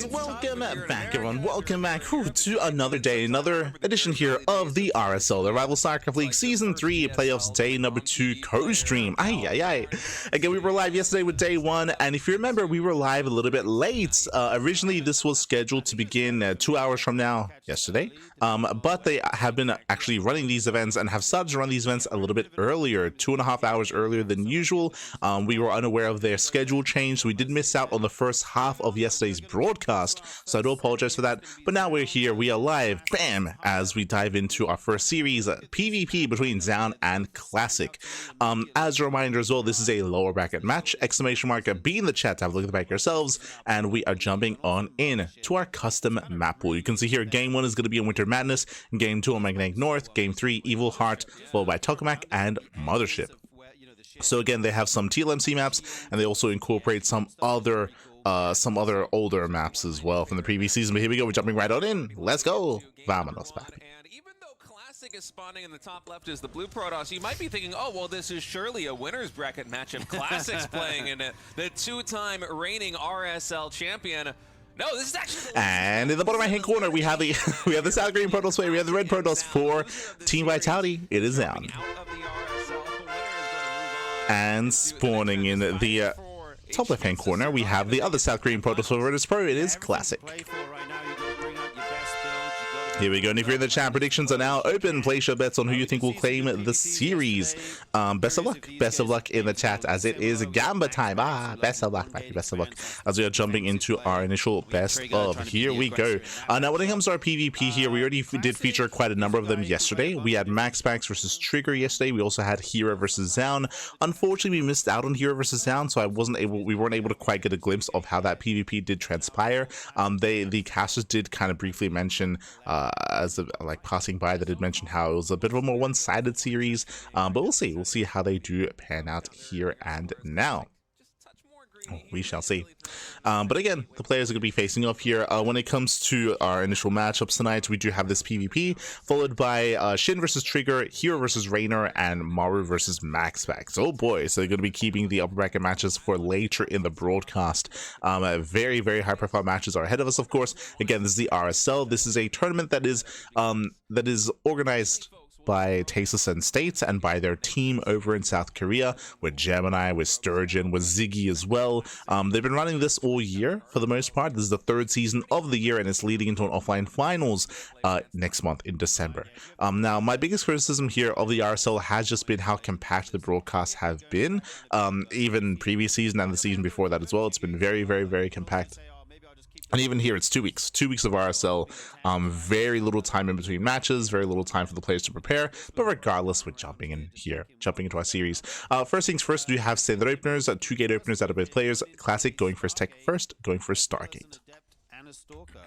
And welcome back, everyone. Welcome back to another day, another edition here of the RSL, the Rival StarCraft League Season 3 Playoffs Day number 2 co-stream. Again, we were live yesterday with Day 1, and if you remember, we were live a little bit late. Originally, this was scheduled to begin 2 hours from now, yesterday, but they have been actually running these events and have started to run these events a little bit earlier, 2.5 hours earlier than usual. We were unaware of their schedule change, so we did miss out on the first half of yesterday's broadcast, so I do apologize for that. But now we're here, we are live, bam, as we dive into our first series, PvP between Zoun and Classic. As a reminder as well, this is a lower bracket match, exclamation mark, be in the chat to have a look at the back yourselves, and we are jumping on in to our custom map pool. You can see here, game 1 is going to be in Winter Madness, game 2 on Magnetic North, game 3 Evil Heart, followed by Tokamak and Mothership. So again, they have some TLMC maps, and they also incorporate some other older maps as well from the previous season. But here we go, we're jumping right on in. Let's go. Vámonos, papi. And even though Classic is spawning in the top left is the blue Protoss, you might be thinking, oh, well, this is surely a winner's bracket matchup. Classic's playing in it. The two-time reigning RSL champion. No, this is actually. And in the bottom right-hand corner, we have the South Green Protoss play. We have the red Protoss for Team Vitality. It is Zoun. And spawning in the top left-hand corner, we have the other South Green Protoss for Virtus Pro. It is Classic. Here we go, and if you're in the chat, predictions are now open. Place your bets on who you think will claim the series. Best of luck in the chat, as it is Gamba time. Best of luck, best of luck, as we are jumping into our initial best of. Here we go. Now, when it comes to our PvP here, we already did feature quite a number of them yesterday. We had Max Packs versus Trigger yesterday. We also had Hero versus Zoun. Unfortunately, we missed out on Hero versus Zoun, so we weren't able to quite get a glimpse of how that PvP did transpire. The casters did kind of briefly mention, as like passing by, that did mention how it was a bit of a more one-sided series, but we'll see how they do pan out here and now. We shall see. But again, the players are going to be facing off here. When it comes to our initial matchups tonight, we do have this PvP, followed by Shin versus Trigger, Hero versus Raynor, and Maru versus Max Pax. Oh boy, so they're going to be keeping the upper bracket matches for later in the broadcast. Very, very high-profile matches are ahead of us, of course. Again, this is the RSL. This is a tournament that is organized by Tasis and States and by their team over in South Korea, with Gemini, with Sturgeon, with Ziggy as well. They've been running this all year for the most part. This is the 3rd season of the year, and it's leading into an offline finals next month in December. Now, my biggest criticism here of the RSL has just been how compact the broadcasts have been. Even previous season and the season before that as well, it's been very, very, very compact. And even here, it's 2 weeks. 2 weeks of RSL. Very little time in between matches. Very little time for the players to prepare. But regardless, we're jumping in here. Jumping into our series. First things first, we do have standard openers. 2 gate openers out of both players. Classic going for Tech first. Going for Stargate. And a Stalker.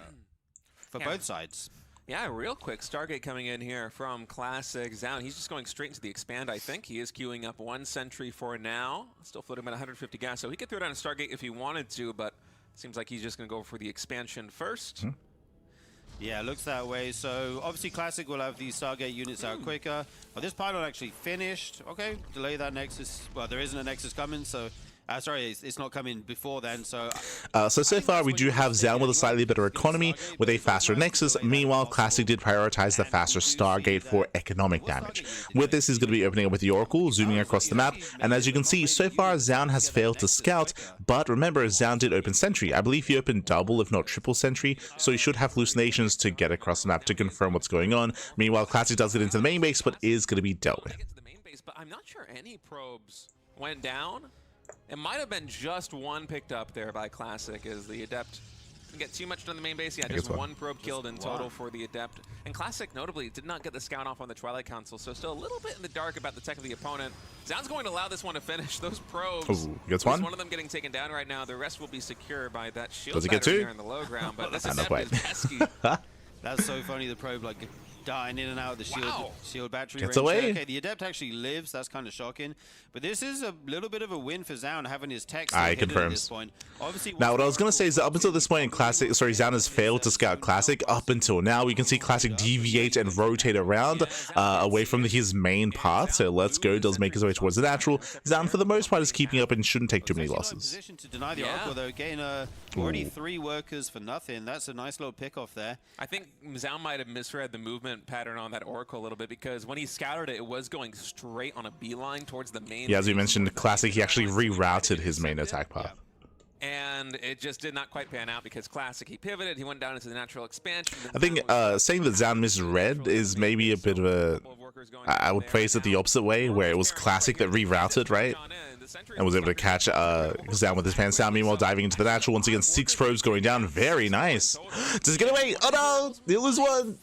For both sides. Yeah, real quick, Stargate coming in here from Classic. Zoun, he's just going straight into the expand, I think. He is queuing up 1 sentry for now. Still floating about 150 gas, so he could throw down a Stargate if he wanted to, but seems like he's just going to go for the expansion first. Yeah, looks that way. So obviously Classic will have these Stargate units out quicker. But this pylon actually finished. Okay, delay that Nexus. Well, there isn't a Nexus coming, so sorry, it's not coming before then. So so far we do have Zoun with a slightly better economy with a faster Nexus. Meanwhile, Classic did prioritize the faster Stargate for economic damage. With this, he's going to be opening up with the Oracle, zooming across the map, and as you can see, so far Zoun has failed to scout. But remember, Zoun did open sentry. I believe he opened double, if not triple sentry, so he should have hallucinations to get across the map to confirm what's going on. Meanwhile, Classic does get into the main base, but is going to be dealt with. But I'm not sure any probes went down. It might have been just one picked up there by Classic, as the Adept didn't get too much done on the main base. Yeah, just one probe killed in total for the Adept. And Classic, notably, did not get the scout off on the Twilight Council, so still a little bit in the dark about the tech of the opponent. Zoun's going to allow this one to finish. Those probes, gets one. One of them getting taken down right now. The rest will be secure by that shield Does it get two? Here in the low ground, but this Adept is pesky. That's so funny, the probe like Dying in and out of the shield battery Gets range. away. Okay, the Adept actually lives. That's kind of shocking. But this is a little bit of a win for Zoun having his tech still hidden at this point. Obviously, Now, what I was going to say is that up until this point in Classic, sorry, Zoun has failed to scout Classic. Up until now, we can see Classic deviate and rotate around away from his main path. So let's go. Does make his way towards the natural. Zoun, for the most part, is keeping up and shouldn't take too many losses. Position to deny the Oracle, though. Gain already 3 workers for nothing. That's a nice little pick off there. I think Zoun might have misread the movement pattern on that Oracle a little bit, because when he scouted it, it was going straight on a beeline towards the main. Yeah, as we mentioned, Classic, he actually rerouted his main attack path. And it just did not quite pan out because Classic, he pivoted, he went down into the natural expansion. I think saying that Zoun misread is maybe a bit of a... I would phrase it the opposite way, where it was Classic that rerouted, right? And was able to catch Zoun with his pants down. Meanwhile, diving into the natural. Once again, 6 probes going down. Very nice. Does he get away? Oh no! They lose one!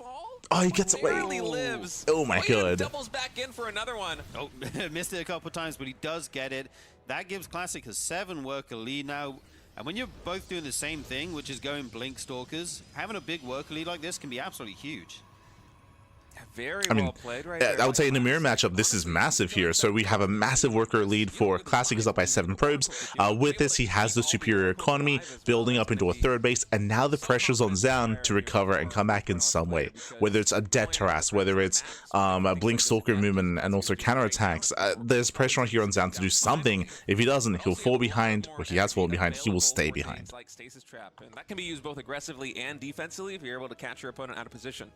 Oh, he gets away. Lives. Oh my god. Doubles back in for another one. Oh, missed it a couple times, but he does get it. That gives Classic a 7 worker lead now. And when you're both doing the same thing, which is going Blink Stalkers, having a big worker lead like this can be absolutely huge. Very well played right there. I would say in a mirror matchup, this is massive here. So we have a massive worker lead for Classic, is up by 7 probes. With this, he has the superior economy, building up into a 3rd base, and now the pressure's on Zoun to recover and come back in some way. Whether it's Adept harass, whether it's a Blink Stalker movement, and also counterattacks, there's pressure on here on Zoun to do something. If he doesn't, he'll fall behind, or he has fallen behind, he will stay behind. Like Stasis Trap, and that can be used both aggressively and defensively if you're able to catch your opponent out of position.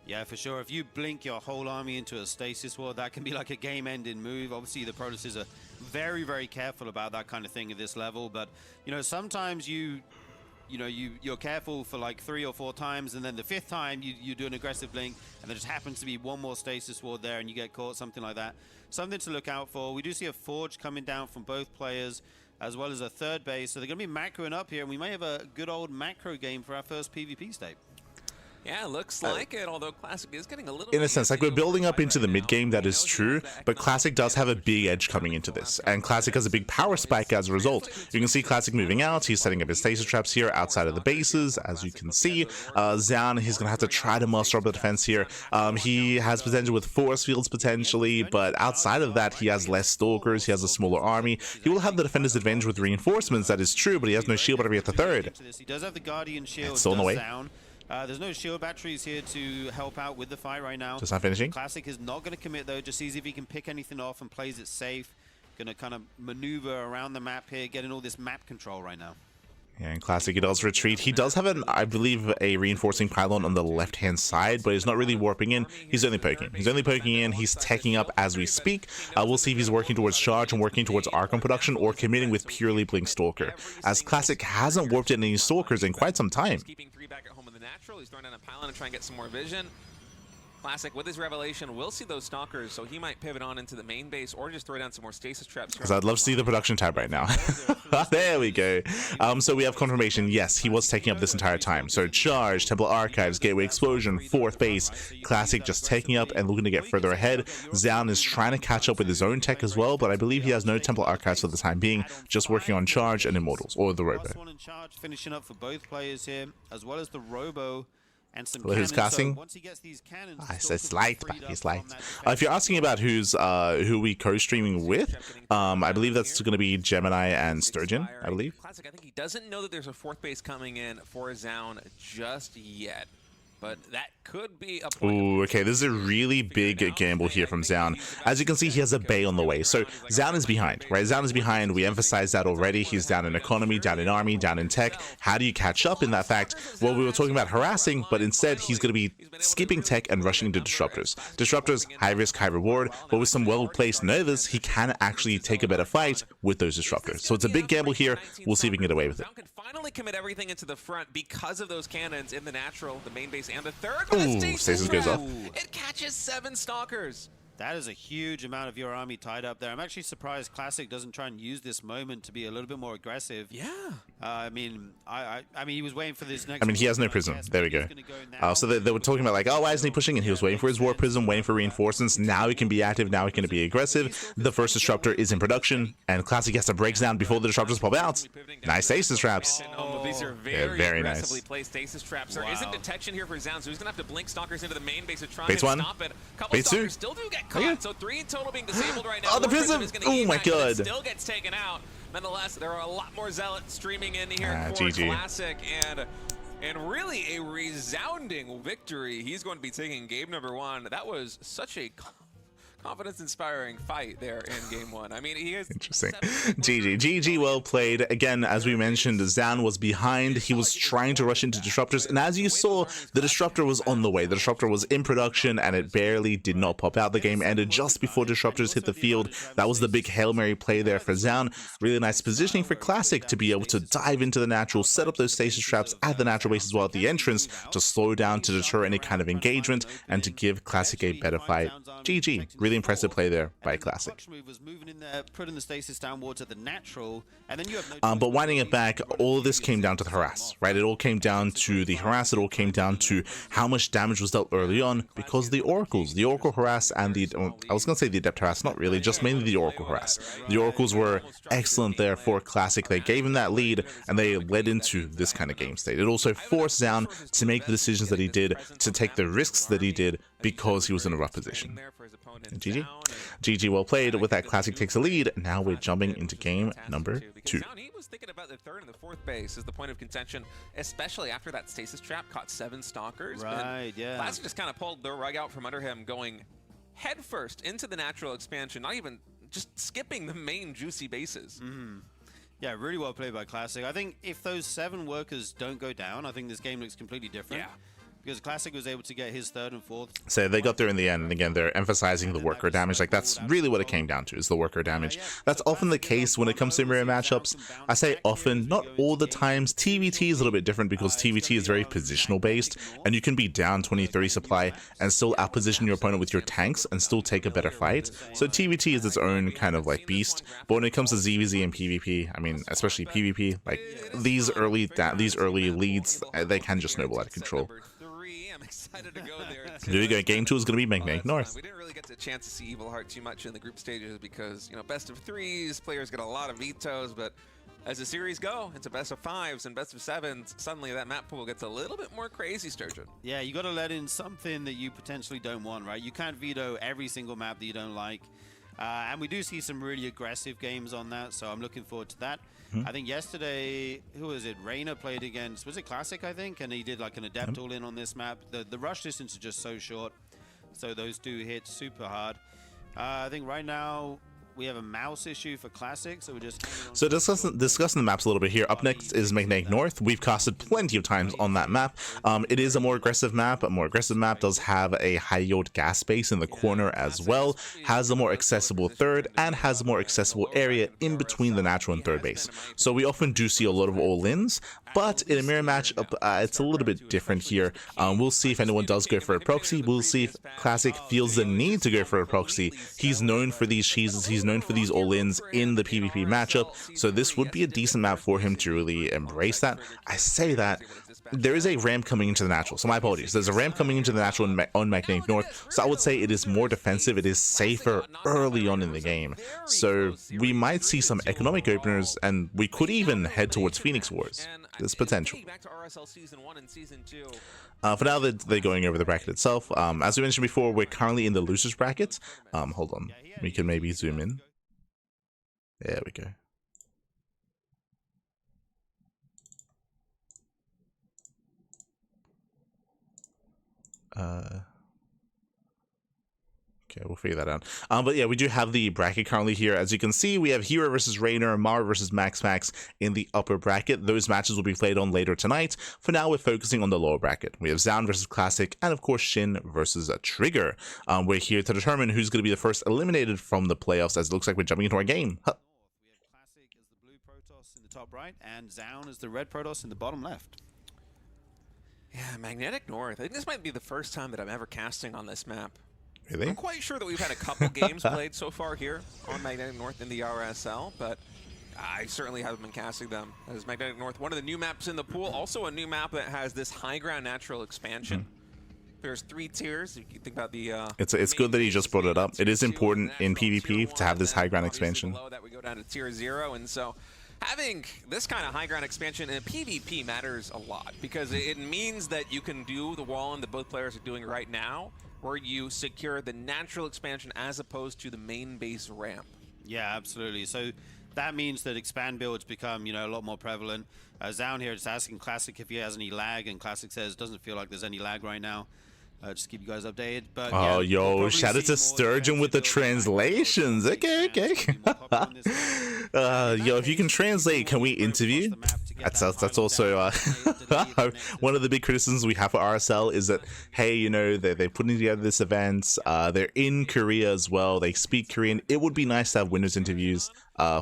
Yeah, for sure. If you blink your whole army into a stasis ward, that can be like a game-ending move. Obviously, the Protoss are very, very careful about that kind of thing at this level. But, you know, sometimes you're careful for like 3 or 4 times, and then the 5th time you do an aggressive blink, and there just happens to be one more stasis ward there, and you get caught, something like that. Something to look out for. We do see a Forge coming down from both players, as well as a 3rd base. So they're going to be macroing up here, and we may have a good old macro game for our first PvP state. Yeah, it looks like it, although Classic is getting a little... In a sense, like, we're building up into the mid-game, that is true, but Classic does have a big edge coming into this, and Classic has a big power spike as a result. You can see Classic moving out, he's setting up his stasis traps here outside of the bases, as you can see. Zoun, he's going to have to try to muster up the defense here. He has potential with force fields, potentially, but outside of that, he has less stalkers, he has a smaller army. He will have the defender's advantage with reinforcements, that is true, but he has no shield battery at the 3rd. He does have the Guardian shield. It's still in the way. There's no shield batteries here to help out with the fight right now. Just not finishing. Classic is not going to commit though, just sees if he can pick anything off and plays it safe. Going to kind of maneuver around the map here, getting all this map control right now. Yeah, in Classic, he does retreat. He does have, I believe, a reinforcing pylon on the left-hand side, but he's not really warping in. He's only poking. He's only poking in. He's teching up as we speak. We'll see if he's working towards charge and working towards Archon production, or committing with purely Blink Stalker, as Classic hasn't warped in any Stalkers in quite some time. He's keeping 3 back at home in the natural. He's throwing down a pylon to try and get some more vision. Classic, with his revelation, will see those stalkers, so he might pivot on into the main base or just throw down some more stasis traps. Because I'd love to see the production tab right now. There we go. So we have confirmation. Yes, he was taking up this entire time. So charge, Temple Archives, Gateway Explosion, 4th base. Classic just taking up and looking to get further ahead. Zoun is trying to catch up with his own tech as well, but I believe he has no Temple Archives for the time being, just working on charge and Immortals, or the Robo. One in charge, finishing up for both players here, as well as the Robo. And some who's casting? So once he gets these cannons, it's light, but he's light. If you're asking about who we co-streaming with, I believe that's going to be Gemini and Sturgeon, I believe. Classic, I think he doesn't know that there's a 4th base coming in for Zoun just yet. But that could be a point. Ooh, okay, this is a really big gamble here from Zoun. As you can see, he has a Bay on the way. So Zoun is behind, right? Zoun is behind. We emphasized that already. He's down in economy, down in army, down in tech. How do you catch up in that fact? Well, we were talking about harassing, but instead he's going to be skipping tech and rushing into disruptors. Disruptors, high risk, high reward, but with some well-placed Novas, he can actually take a better fight with those disruptors. So it's a big gamble here. We'll see if we can get away with it. Zoun can finally commit everything into the front because of those cannons in the natural, the main base, and the 3rd. Ooh, stasis goes up. It catches 7 stalkers. That is a huge amount of your army tied up there. I'm actually surprised Classic doesn't try and use this moment to be a little bit more aggressive. Yeah. I mean, he was waiting for this next. I mean, he has no prism. There we go. So they were talking about like, oh, why isn't he pushing? And he was waiting for his war prism, waiting for reinforcements. Now he can be active. Now he can be aggressive. The first disruptor is in production, and Classic has to break down before the disruptors pop out. Nice stasis traps. Oh, these are very aggressively nice. placed stasis traps. There isn't detection here for Zoun, so he's gonna have to blink stalkers into the main base to try Bates and one. stop it. A couple Bates two. stalkers still do get caught, so 3 in total being disabled right now. Oh, the War prism! is gonna Oh eat my back, but it god. still gets taken out. Nonetheless, there are a lot more zealots streaming in here for GG. Classic, and really a resounding victory. He's going to be taking game number 1. That was such a confidence-inspiring fight there in game 1. I mean, he is interesting. GG, well played. Again, as we mentioned, Zoun was behind. He was trying to rush into disruptors, and as you saw, the disruptor was on the way. The disruptor was in production, and it barely did not pop out. The game ended just before disruptors hit the field. That was the big Hail Mary play there for Zoun. Really nice positioning for Classic to be able to dive into the natural, set up those stasis traps at the natural base as well at the entrance to slow down, to deter any kind of engagement, and to give Classic a better fight. GG. Really impressive play there by Classic. But winding it back, all of this came down to the harass, right? It all came down to the harass. It all came down to how much damage was dealt early on because the Oracles, the Oracle harass and the, I was going to say the Adept harass, not really, just mainly the Oracle harass. The Oracles were excellent there for Classic. They gave him that lead and they led into this kind of game state. It also forced Zoun to make the decisions that he did, to take the risks that he did because he was in a rough position. GG, well played. With that, Classic takes a lead. Now we're jumping into game number 2. He was thinking about the 3rd and the 4th base as the point of contention, especially after that stasis trap caught 7 stalkers. Right, yeah. Classic just kind of pulled the rug out from under him, going headfirst into the natural expansion, not even just skipping the main juicy bases. Yeah, really well played by Classic. I think if those 7 workers don't go down, I think this game looks completely different. Yeah. Because Classic was able to get his 3rd and 4th. So they got there in the end, and again, they're emphasizing the worker damage. Like, that's really what it came down to, is the worker damage. That's often the case when it comes to mirror matchups. I say often, not all the times. TVT is a little bit different because TVT is very positional based, and you can be down 20-30 supply and still outposition your opponent with your tanks and still take a better fight. So TVT is its own kind of like beast. But when it comes to ZVZ and PvP, I mean, especially PvP, like these early leads, they can just snowball out of control. I'm excited to go there. Here we go. Game 2 is going to be Magnetic North. We didn't really get a chance to see Evil Heart too much in the group stages because, you know, best of 3s, players get a lot of vetoes, but as the series go, it's a best of 5s and best of 7s. Suddenly that map pool gets a little bit more crazy, Sturgeon. Yeah, you got to let in something that you potentially don't want, right? You can't veto every single map that you don't like. And we do see some really aggressive games on that, so I'm looking forward to that. I think yesterday, who was it? Reyna played against, was it Classic, I think? And he did like an Adept all in on this map. The rush distance is just so short, so those do hit super hard. I think right now we have a mouse issue for Classic, so we're just... So discussing the maps a little bit here. Up next is Magnetic North. We've casted plenty of times on that map. It is a more aggressive map. A more aggressive map does have a high yield gas base in the corner as well, has a more accessible 3rd, and has a more accessible area in between the natural and 3rd base. So we often do see a lot of all-ins, but in a mirror matchup, it's a little bit different here. We'll see if anyone does go for a proxy. We'll see if Classic feels the need to go for a proxy. He's known for these cheeses. He's known for these all-ins in the PvP matchup, so this would be a decent map for him to really embrace that. I say that there is a ramp coming into the natural, so my apologies. There's a ramp coming into the natural on Magnetic North, so I would say it is more defensive. It is safer early on in the game, so we might see some economic openers, and we could even head towards Phoenix Wars. There's potential. For now, they're going over the bracket itself. As we mentioned before, we're currently in the losers bracket. Hold on, we can maybe zoom in. There we go. Okay, we'll figure that out. But yeah, we do have the bracket currently here. As you can see, we have Hero versus Raynor, Mara versus Max in the upper bracket. Those matches will be played on later tonight. For now, we're focusing on the lower bracket. We have Zoun versus Classic, and of course Shin versus Trigger. We're here to determine who's going to be the first eliminated from the playoffs, as it looks like we're jumping into our game. We have Classic as the blue Protoss in the top right, and Zoun as the red Protoss in the bottom left. Yeah, Magnetic North. I think this might be the first time that I'm ever casting on this map. Really? I'm quite sure that we've had a couple games played so far here on Magnetic North in the RSL, but I certainly haven't been casting them as Magnetic North. One of the new maps in the pool, also a new map that has this high ground natural expansion. There's 3 tiers. If you think about the it's good that he just brought it up. It is important in PvP to have this high ground expansion. Below that we go down to tier 0, and so having this kind of high ground expansion in PvP matters a lot because it means that you can do the wall that both players are doing right now, where you secure the natural expansion as opposed to the main base ramp. Yeah, absolutely. So that means that expand builds become, a lot more prevalent. Zoun here is asking Classic if he has any lag, and Classic says doesn't feel like there's any lag right now. Just keep you guys updated. But oh, yeah, yo, shout out to Sturgeon with the translations. Okay. Yo, if you can translate, can we interview? That's also one of the big criticisms we have for RSL is that, hey, they're putting together this event. They're in Korea as well. They speak Korean. It would be nice to have winners interviews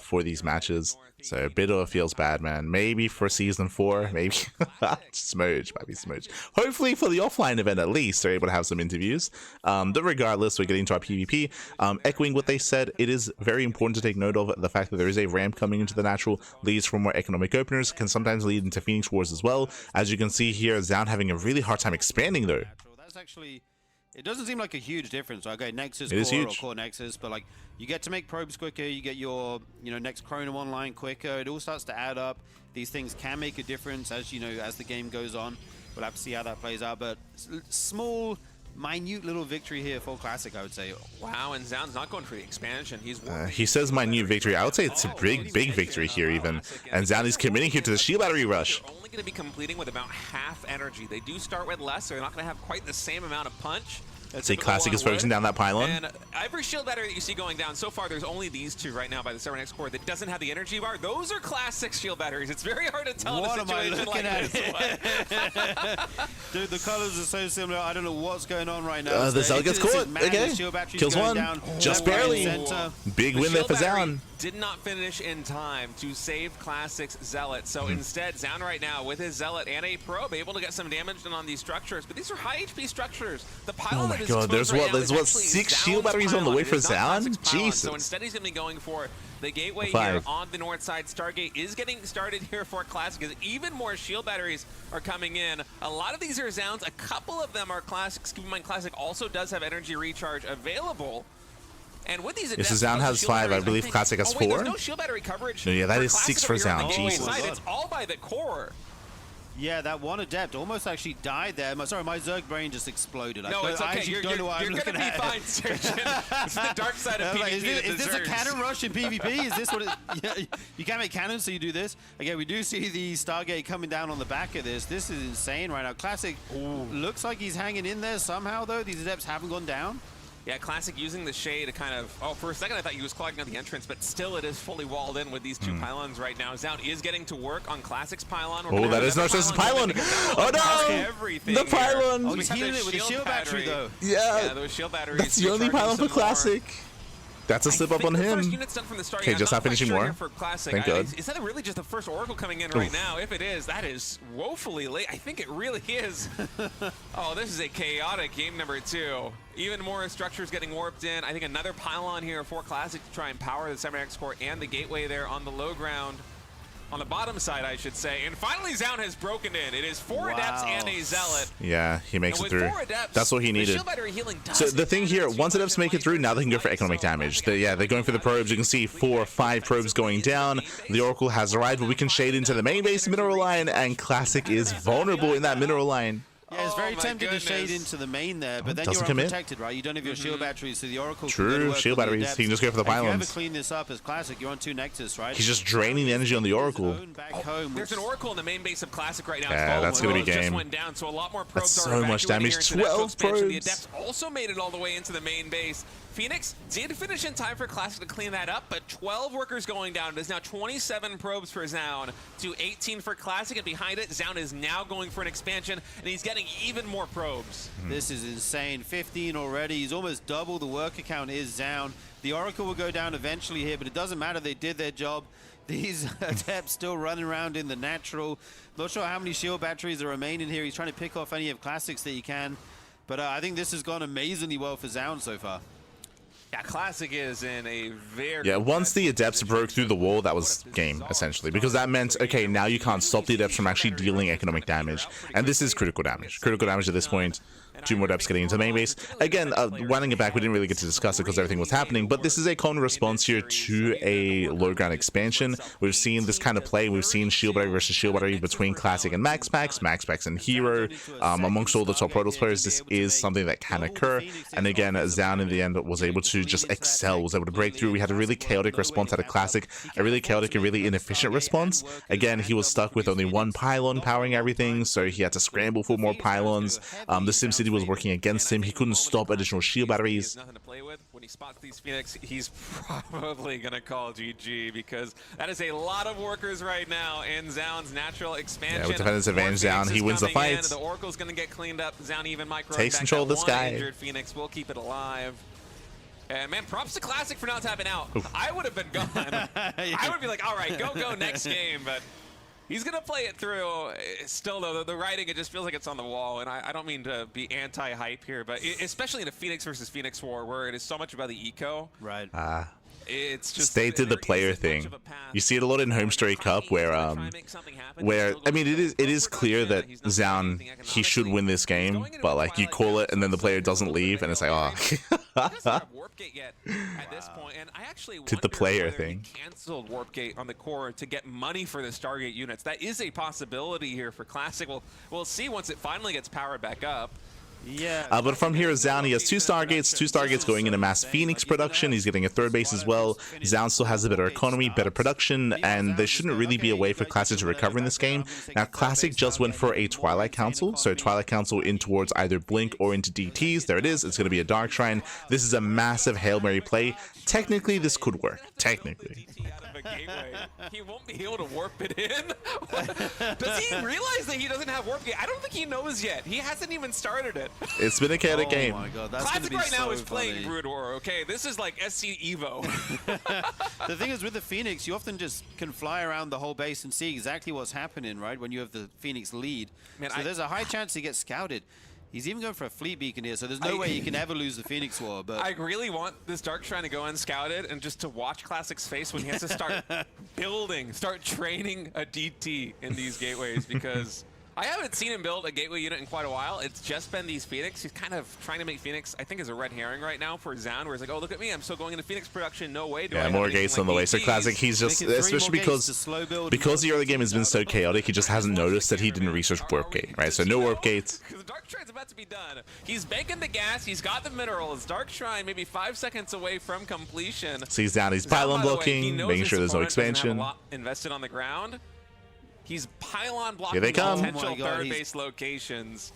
for these matches. So Bitter feels bad, man. Maybe for season 4, maybe. Smudge, might be Smudge. Hopefully for the offline event at least, they're able to have some interviews. But regardless, we're getting to our PvP. Echoing what they said, it is very important to take note of the fact that there is a ramp coming into the natural, leads for more economic openers, can sometimes lead into Phoenix Wars as well. As you can see here, Zoun having a really hard time expanding though. That's actually, it doesn't seem like a huge difference. Okay, Nexus it is core huge. or core Nexus, but like you get to make probes quicker, you get your next Chrono online quicker. It all starts to add up. These things can make a difference as as the game goes on. We'll have to see how that plays out, but small, minute little victory here for Classic, I would say. Wow, and Zoun's not going for the expansion. He says minute victory. I would say it's a big victory here even. And Zoun is committing here to the shield battery rush. They're only going to be completing with about half energy. They do start with less, so they're not going to have quite the same amount of punch. See, Classic is focusing down that pylon. And every shield battery that you see going down, so far there's only these 2 right now by the 7X core that doesn't have the energy bar. Those are Classic shield batteries. It's very hard to tell What in a situation like this. Dude, the colors are so similar. I don't know what's going on right now. The Zealot gets caught. Okay. Kills one. Just barely. Big win there for Zoun. Did not finish in time to save Classic's Zealot. So instead, Zoun right now with his Zealot and a probe able to get some damage done on these structures. But these are high HP structures. The pylon that is God, there's right what 6 shield batteries on the way for Zoun? Jesus. So instead he's going to be going for the gateway here on the north side. Stargate is getting started here for Classic as even more shield batteries are coming in. A lot of these are Zoun's. A couple of them are Classics. Keep in mind, Classic also does have energy recharge available. And with these this is Zoun has 5, I believe Classic has 4. There's no shield battery coverage. No, yeah, that is 6 for Zoun. Jesus. It's all by the core. Yeah, that one Adept almost actually died there. Sorry, my Zerg brain just exploded. No, it's okay. You're going to be fine, Sturgeon. It's the dark side of PvP. Is this a cannon rush in PvP? Is this what it... Yeah, you can't make cannons, so you do this. Again, we do see the Stargate coming down on the back of this. This is insane right now. Classic looks like he's hanging in there somehow, though. These Adepts haven't gone down. Yeah, Classic using the shade to kind of... Oh, for a second I thought he was clogging up the entrance, but still it is fully walled in with these 2 pylons right now. Zoun is getting to work on Classic's pylon. Oh, that is Narcissus pylon! Oh no! The pylon! Oh, he's healing it with a shield battery, though. Yeah, those shield batteries. That's the only pylon for Classic. That's a slip up on him. Okay, just not finishing more. Thank God. Is that really just the first Oracle coming in right now? If it is, that is woefully late. I think it really is. Oh, this is a chaotic game number 2. Even more structures getting warped in. I think another pylon here for Classic to try and power the 7X core and the gateway there on the low ground. On the bottom side, I should say. And finally, Zoun has broken in. It is 4 Adepts and a Zealot. Yeah, he makes it through. Adepts, that's what he needed. So the thing here, once Adepts make it through, now they can go for economic damage. They're going for the probes. You can see 4 or 5 probes going down. The Oracle has arrived, but we can shade into the main base mineral line, and Classic is vulnerable in that mineral line. Yeah, it's very tempting to shade into the main there, but then you're unprotected, right? You don't have your shield batteries, so the Oracle True, shield batteries. He can just go for the pylons. If you ever clean this up as Classic, you're on 2 Nexus, right? He's just draining the energy on the Oracle. There's an Oracle in the main base of Classic right now. Yeah, that's going to be game. Just went down, so a lot more probes that's so much damage. 12 probes. The Adepts also made it all the way into the main base. Phoenix did finish in time for Classic to clean that up, but 12 workers going down. It is now 27 probes for Zoun to 18 for Classic, and behind it, Zoun is now going for an expansion, and he's getting even more probes. This is insane. 15 already. He's almost double the worker count is Zoun. The Oracle will go down eventually here, but it doesn't matter. They did their job. These Adepts still running around in the natural. Not sure how many shield batteries are remaining here. He's trying to pick off any of Classics that he can. But I think this has gone amazingly well for Zoun so far. Yeah, Classic is in a very... Yeah, once the Adepts broke through the wall, that was game, essentially. Because that meant, okay, now you can't stop the Adepts from actually dealing economic damage. And this is critical damage. Critical damage at this point. 2 more Adepts getting into main base. Again, winding it back, we didn't really get to discuss it because everything was happening. But this is a common response here to a low ground expansion. We've seen this kind of play. We've seen Shield Battery versus Shield Battery between Classic and Max Packs and Hero. Amongst all the top Protoss players, this is something that can occur. And again, Zoun in the end was able to just excel, was able to break through. We had a really chaotic response at a Classic, a really chaotic and really inefficient response. Again, he was stuck with only 1 pylon powering everything, so he had to scramble for more pylons. The SimCity was working against him. He couldn't stop additional shield batteries. Nothing to play with. When he spots these Phoenix, he's probably gonna call GG because that is a lot of workers right now in Zoun's natural expansion. Yeah, with defense advantage Zoun, he wins the fight. The Oracle's gonna get cleaned up. Zoun even micro takes control of this guy. Injured Phoenix will keep it alive. And man, props to Classic for not tapping out. Oof. I would have been gone. I would be like, all right, go next game, but he's going to play it through. Still, though, the writing, it just feels like it's on the wall. And I don't mean to be anti-hype here, but especially in a Phoenix versus Phoenix war where it is so much about the eco. Right. It's just stated the player thing. You see it a lot in Home Story Cup where I mean it is clear that Zoun, he should win this game, but like you call it and then the player doesn't leave and it's like, oh. Did the player thing. Canceled Warpgate on the core to get money for the Stargate units. That is a possibility here for Classic. We'll see once it finally gets powered back up. Yeah, but from here, Zoun, he has 2 Stargates going into mass Phoenix production. He's getting a 3rd base as well. Zoun still has a better economy, better production, and there shouldn't really be a way for Classic to recover in this game. Now, Classic just went for a Twilight Council, so Twilight Council in towards either Blink or into DTs. There it is. It's going to be a Dark Shrine. This is a massive Hail Mary play. Technically, this could work. Technically. He won't be able to warp it in. Does he realize that he doesn't have warp gate? I don't think he knows yet. He hasn't even started it. It's been a chaotic game. Oh my god, that's Classic right now is funny. playing Brood War, okay? This is like SC Evo. The thing is with the Phoenix, you often just can fly around the whole base and see exactly what's happening, right? When you have the Phoenix lead. Man, so there's a high chance he gets scouted. He's even going for a fleet beacon here, so there's no way he can ever lose the Phoenix War. But I really want this Dark Shrine to go unscouted and just to watch Classic's face when he has to start start training a DT in these gateways, because I haven't seen him build a gateway unit in quite a while. It's just been these Phoenix. He's kind of trying to make Phoenix, I think, is a red herring right now for Zoun, where he's like, oh, look at me, I'm still going into Phoenix production. No way. Yeah, more gates on the way. So Classic, he's just, especially because the early game has been so chaotic, he just hasn't noticed that he didn't research warp gate, right? So no warp gates. Because the Dark Shrine's about to be done. He's banking the gas. He's got the minerals. Dark Shrine maybe 5 seconds away from completion. So he's down. He's pylon blocking, making sure there's no expansion. Invested on the ground. He's pylon blocking Here they come. potential third base locations.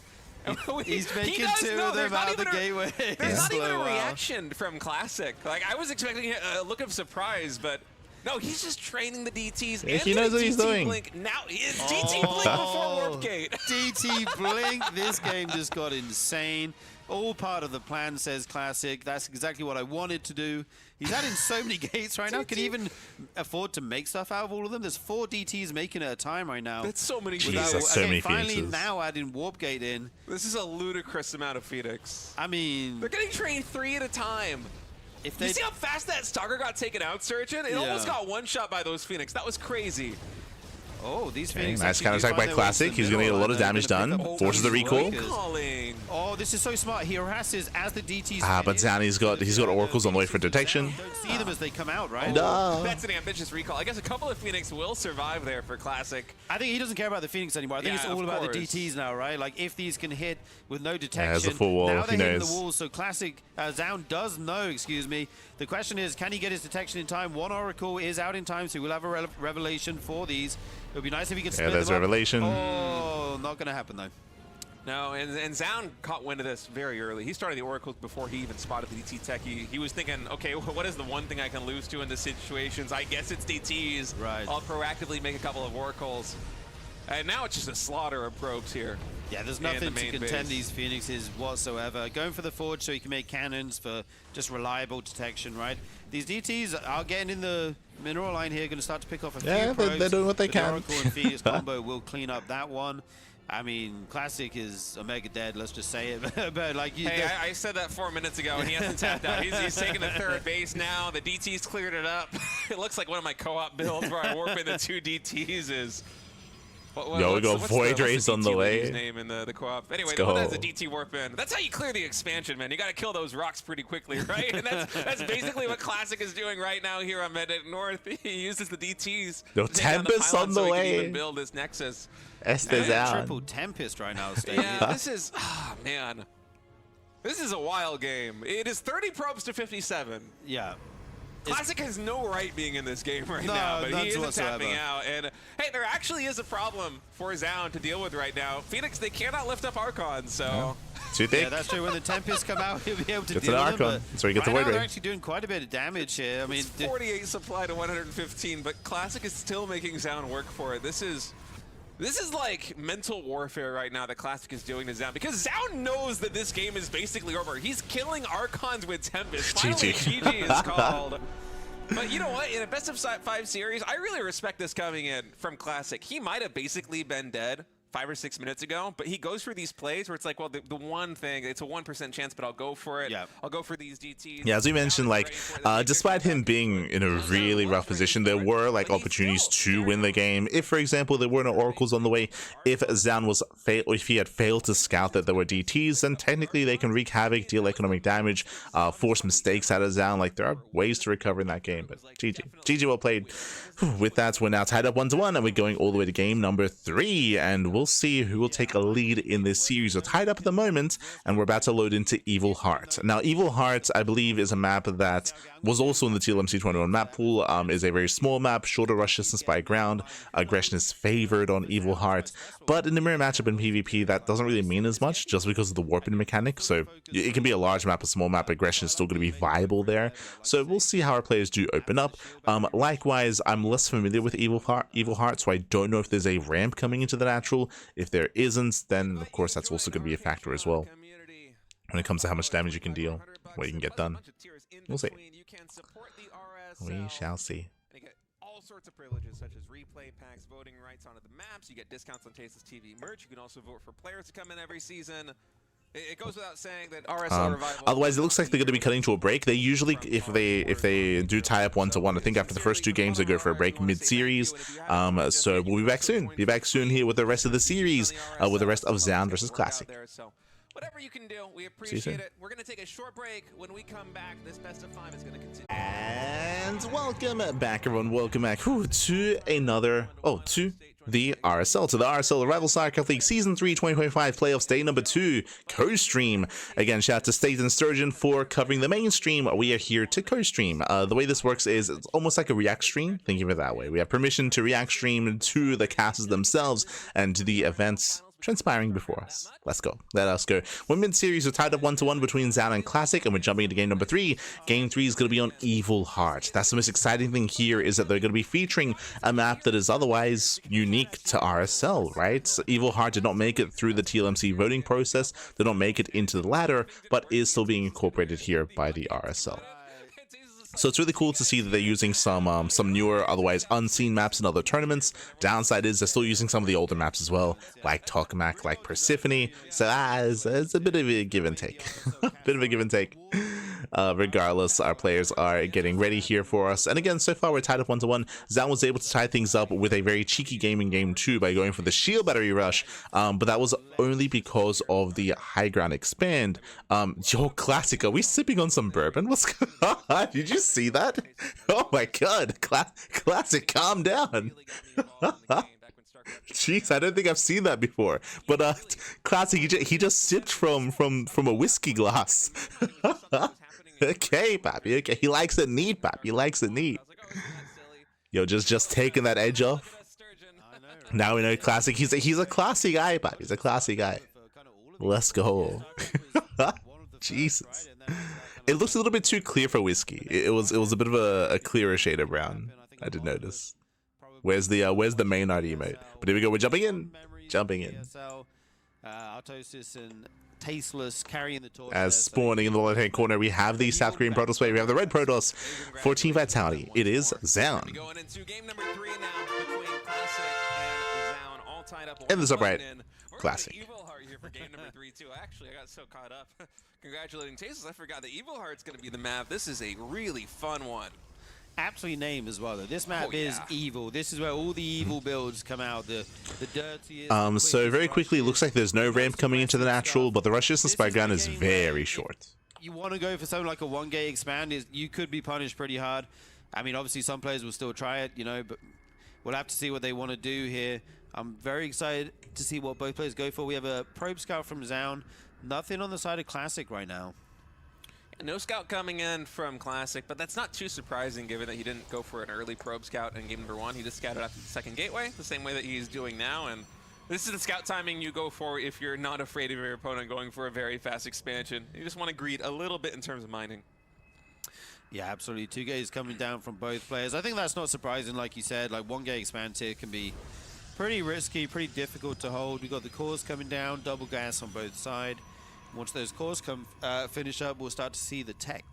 He's making 2 of them out of the gateway. There's not even a reaction from Classic. Like, I was expecting a look of surprise, but no, he's just training the DTs. Yeah, he knows what he's doing. Blink. Now it's DT Blink before Warpgate. DT Blink. This game just got insane. All part of the plan, says Classic. That's exactly what I wanted to do. He's adding so many gates right now. Can he even afford to make stuff out of all of them? There's 4 DTs making it at a time right now. That's so many. Jeez, that's so many finally Phoenixes. Now adding Warp Gate in. This is a ludicrous amount of Phoenix. I mean, they're getting trained 3 at a time. If you see how fast that Stalker got taken out, Surgeon? It almost got one shot by those Phoenix. That was crazy. Oh, these okay, Phoenix. nice counterattack by Classic. He's going to get a lot of damage done. Forces the recall. Oh, this is so smart. He harasses as the DTs. But Zoun, he's got oracles on the way for detection. Don't see them as they come out, right? No. That's an ambitious recall. I guess a couple of Phoenix will survive there for Classic. I think he doesn't care about the Phoenix anymore. I think it's all about the DTs now, right? Like, if these can hit with no detection. Yeah, there's a full wall. Now they're hitting knows. the wall, so Classic, Zoun does know, excuse me. The question is, can he get his detection in time? 1 Oracle is out in time, so we'll have a revelation for these. It would be nice if he could split there's them up. revelation. Oh, not going to happen, though. No, and Zoun caught wind of this very early. He started the Oracles before he even spotted the DT tech. He was thinking, okay, what is the one thing I can lose to in this situations? I guess it's DTs. Right. I'll proactively make a couple of Oracles. And now it's just a slaughter of probes here. Yeah, there's nothing to contend these Phoenixes whatsoever. Going for the Forge so you can make cannons for just reliable detection, right? These DTs are getting in the mineral line here, going to start to pick off a few probes. They're doing what they can. The Oracle and Phoenix combo will clean up that one. I mean, Classic is Omega dead, let's just say it. But like, hey, I said that 4 minutes ago, and he hasn't tapped out. He's taking the third base now. The DT's cleared it up. It looks like one of my co-op builds where I warp in the 2 DTs is. Yo, we go Void Race on the way. Name in the co-op. Anyway, the one that has a DT warp in. That's how you clear the expansion, man. You got to kill those rocks pretty quickly, right? And that's basically what Classic is doing right now here on Mid North. He uses the DTs. Yo, Tempest on the so way. He can even build this Nexus. Estes out. Triple Tempest right now. Yeah, this is, man. This is a wild game. It is 30 probes to 57. Yeah. Classic has no right being in this game right now, but he isn't tapping out. And hey, there actually is a problem for Zoun to deal with right now. Phoenix, they cannot lift up Archon, so. Too thick. Yeah, that's true. When the Tempests come out, he'll be able to Get deal to the with them. Archon. That's where you get the Right Void now, they're Ray. actually doing quite a bit of damage here. I mean, it's 48 supply to 115, but Classic is still making Zoun work for it. This is like mental warfare right now that Classic is doing to Zoun, because Zoun knows that this game is basically over. He's killing Archons with Tempest. Finally, GG is called. But you know what? In a best of 5 series, I really respect this coming in from Classic. He might have basically been dead 5 or 6 minutes ago, but he goes for these plays where it's like, well, the one thing, it's a 1% chance, but I'll go for it. Yeah. I'll go for these DTs. Yeah, as we mentioned, like, despite him being in a really rough position, there were, like, opportunities to win the game. If, for example, there were no oracles on the way, if Zoun was if he had failed to scout that there were DTs, then technically they can wreak havoc, deal economic damage, force mistakes out of Zoun. Like, there are ways to recover in that game, but GG well played. With that, we're now tied up 1-1, and we're going all the way to game number 3, and we'll see who will take a lead in this series. We're tied up at the moment, and we're about to load into Evil Heart. Now, Evil Heart, I believe, is a map that was also in the TLMC 21 map pool. Is a very small map, shorter rush distance by ground. Aggression is favored on Evil Heart, but in the mirror matchup in PvP, that doesn't really mean as much just because of the warping mechanic. So it can be a large map, a small map. Aggression is still going to be viable there. So we'll see how our players do open up. Likewise, I'm less familiar with Evil Heart, so I don't know if there's a ramp coming into the natural. If there isn't, then of course that's also going to be a factor as well when it comes to how much damage you can deal, what you can get done. We'll see. We shall see. All sorts of privileges such as replay packs, voting rights onto the maps. You get discounts on Tasteless TV merch. You can also vote for players to come in every season. It goes without saying that RSL Revival. Otherwise, it looks like they're going to be cutting to a break. They usually, if they do tie up 1-1, I think after the first 2 games they go for a break mid-series. So we'll be back soon. Be back soon here with the rest of the series, with the rest of Zoun versus Classic. Whatever you can do, we appreciate it. We're going to take a short break. When we come back, this best of 5 is going to continue. And welcome back, everyone. Welcome back to the RSL, to the RSL Rival StarCraft League Season 3 2025 Playoffs Day number 2 co-stream. Again, shout out to State and Sturgeon for covering the mainstream. We are here to co-stream. The way this works is it's almost like a react stream. Think of it that way. We have permission to react stream to the casters themselves and to the events transpiring before us. Let's go. Let us go. We're mid-series. We're tied up 1-1 between Zoun and Classic, and we're jumping into game number 3. Game 3 is going to be on Evil Heart. That's the most exciting thing here, is that they're going to be featuring a map that is otherwise unique to RSL, right? So Evil Heart did not make it through the TLMC voting process, did not make it into the ladder, but is still being incorporated here by the RSL. So it's really cool to see that they're using some newer, otherwise unseen maps in other tournaments. Downside is they're still using some of the older maps as well, like Tokamak, like Persephone. So it's a bit of a give and take. Bit of a give and take. Regardless, our players are getting ready here for us. And again, so far we're tied up 1-1. Zoun was able to tie things up with a very cheeky game in game 2 by going for the shield battery rush. But that was only because of the high ground expand. Yo, Classic, are we sipping on some bourbon? What's going on? Did you see that? Oh my god, Classic, calm down. Jeez, I don't think I've seen that before. But Classic, he just sipped from a whiskey glass. Okay, Pappy. Okay, he likes it neat, Pappy. He likes it neat. Yo, just taking that edge off. Now we know Classic. He's a classy guy, Pappy. He's a classy guy. Let's go. Jesus. It looks a little bit too clear for whiskey. It was a bit of a clearer shade of brown. I did notice. Where's the Maynard emote? But here we go. We're jumping in. And Tasteless carrying the torch. As spawning in the left-hand corner, we have the South Korean Protoss player. We have the red Protoss for Team Vitality. It is Zoun. Going into game number 3 now between Classic and Zoun, all tied up. In the top right. Classic. Evil Heart here for game number 3 too. Actually, I got so caught up congratulating Tastes, I forgot that Evil Heart's going to be the map. This is a really fun one. Aptly named as well, though. This map is evil. This is where all the evil builds come out. The dirtiest. So very quickly, it looks like there's no ramp coming into the natural, but the rush distance by gun is very short. You want to go for something like a 1-gate expand, you could be punished pretty hard. I mean, obviously some players will still try it, you know, but we'll have to see what they want to do here. I'm very excited to see what both players go for. We have a probe scout from Zoun. Nothing on the side of Classic right now. No scout coming in from Classic, but that's not too surprising given that he didn't go for an early probe scout in game number 1. He just scouted after the second gateway, the same way that he's doing now. And this is the scout timing you go for if you're not afraid of your opponent going for a very fast expansion. You just want to greed a little bit in terms of mining. Yeah, absolutely. 2 gates coming down from both players. I think that's not surprising, like you said. Like 1-gate expand here can be pretty risky, pretty difficult to hold. We got the cores coming down, double gas on both sides. Once those cores come finish up, we'll start to see the tech.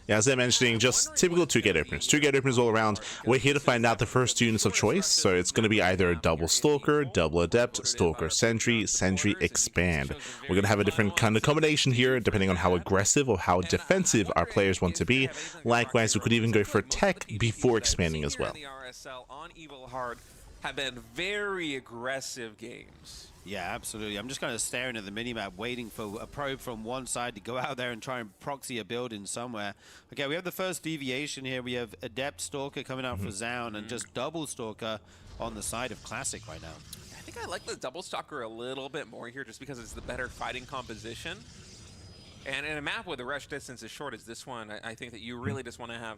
Yeah, as I'm mentioning, just typical 2-gate openers. 2-gate openers all around. We're here to find out the first units of choice, so it's going to be either double Stalker, double Adept, Stalker Sentry, Sentry Expand. We're going to have a different kind of combination here, depending on how aggressive or how defensive our players want to be. Likewise, we could even go for tech before expanding as well. The RSL on Evil Heart have been very aggressive games. Yeah, absolutely. I'm just kind of staring at the minimap, waiting for a probe from one side to go out there and try and proxy a building somewhere. Okay, we have the first deviation here. We have Adept Stalker coming out for Zoun and just double Stalker on the side of Classic right now. I think I like the double Stalker a little bit more here just because it's the better fighting composition. And in a map where the rush distance is short as this one, I think that you really just want to have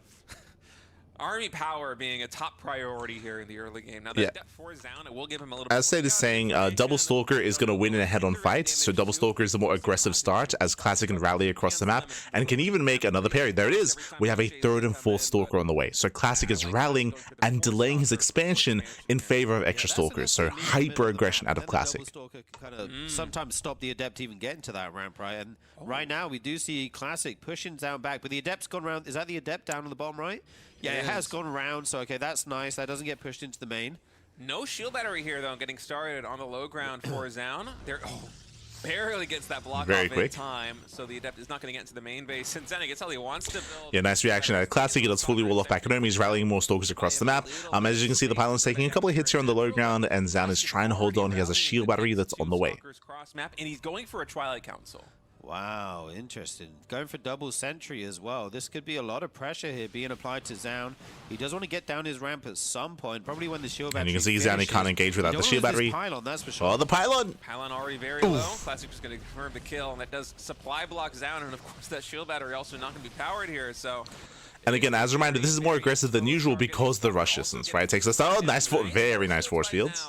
army power being a top priority here in the early game. Now, the Adept for Zoun, it will give him a little bit. As Sid is saying, double Stalker is going to win in a head-on fight, so double Stalker is the more aggressive start, as Classic can rally across the map, and can even make another parry. There it is. We have a 3rd and 4th Stalker on the way, so Classic is rallying and delaying his expansion in favor of extra Stalkers, so hyper-aggression out of Classic. Double Stalker can kind of sometimes stop the Adept even getting to that ramp, right? And right now, we do see Classic pushing Zoun back, but the Adept's gone around. Is that the Adept down on the bottom right? Yeah, it has gone around, so okay, that's nice. That doesn't get pushed into the main. No shield battery here, though, getting started on the low ground for Zoun. There, barely gets that block off in time, so the Adept is not going to get into the main base. And Zoun gets all he wants to build. Yeah, nice reaction at Classic. He does fully wall off back at home. He's rallying more Stalkers across the map. As you can see, the pylon's taking a couple of hits here on the low ground, and Zoun is trying to hold on. He has a shield battery that's on the way. Cross map, and he's going for a Twilight Council. Wow, interesting. Going for double Sentry as well. This could be a lot of pressure here being applied to Zoun. He does want to get down his ramp at some point, probably when the shield battery. And you can see Zoun, he can't engage without the shield battery. Pylon, that's for sure. Oh, the pylon! Pylon already very low. Classic just going to confirm the kill, and that does supply block Zoun, and of course that shield battery also not going to be powered here, so. And again, as a reminder, this is more aggressive than usual because the rush distance, right? Takes us, nice, very nice force fields.